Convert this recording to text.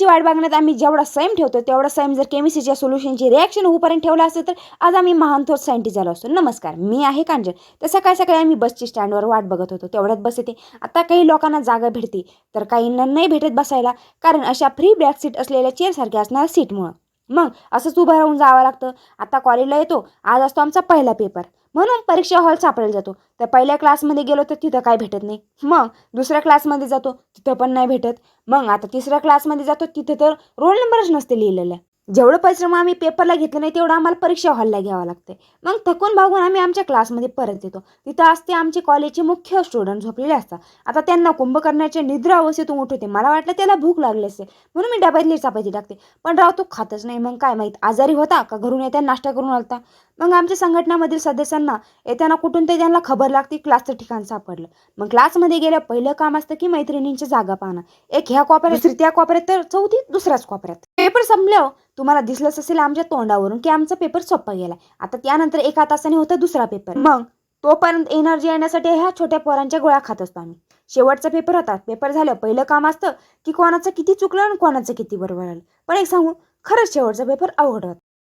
वेळेची वाट बघण्यात आम्ही जेवढा संयम ठेवतो तेवढा संयम जर केमिस्ट्रीच्या सोल्युशनची रिॲक्शन होऊपर्यंत ठेवला असतं तर आज आम्ही महान थोर सायंटिस्ट झालो असतो. नमस्कार, मी आहे कांचन. तर सकाळी सकाळी आम्ही बसची स्टँडवर वाट बघत होतो. तेवढ्यात बस येते. आता काही लोकांना जागा भेटते तर काहींना नाही भेटत बसायला, कारण अशा फ्री बॅक सीट असलेल्या चेअरसारख्या असणाऱ्या सीटमुळं. मग असंच उभं राहून जावं लागतं. आता कॉलेजला येतो, आज असतो आमचा पहिला पेपर, म्हणून परीक्षा हॉल सापडायला जातो. तर पहिल्या क्लासमध्ये गेलो तर तिथं काय भेटत नाही. मग दुसऱ्या क्लासमध्ये जातो, तिथं पण नाही भेटत. मग आता तिसऱ्या क्लासमध्ये जातो, तिथं तर रोल नंबरच नसते लिहिलेलं. जेवढं परिश्रम आम्ही पेपरला घेतलं नाही तेवढं आम्हाला परीक्षा हॉलला घ्यावं लागते. मग थकून भागून आम्ही आमच्या क्लासमध्ये परत येतो. तिथं असते आमचे कॉलेजचे मुख्य स्टुडंट झोपलेले असतात. आता त्यांना कुंभकर्णाच्या निद्रा अवस्थेतून उठवते. मला वाटलं त्याला भूक लागली असते म्हणून मी डब्यातली चपाती टाकते, पण राव तो खातच नाही. मग काय माहीत आजारी होता का घरून येताना नाश्ता करून आलता. मग आमच्या संघटनामधील सदस्यांना येताना कुठून ते त्यांना खबर लागते क्लासचं ठिकाण सापडलं. मग क्लासमध्ये गेल्या पहिलं काम असतं की मैत्रिणींच्या जागा पाहणं. एक ह्या कोपऱ्यात, दुसरी त्या कोपऱ्यात, तर चौथी दुसऱ्याच कोपऱ्यात. पेपर संपल्यावर तुम्हाला दिसलंच असेल आमच्या तोंडावरून की आमचा पेपर सोपा गेला. आता त्यानंतर एका तासाने होता दुसरा पेपर. मग तोपर्यंत एनर्जी येण्यासाठी ह्या छोट्या पोरांच्या गोळ्या खात असतो आम्ही. शेवटचा पेपर होता. पेपर झालं पहिलं काम असतं की कोणाचं किती चुकलं आणि कोणाचं किती बरोबर आलं. पण एक सांगू, खरंच शेवटचा पेपर अवघड होता.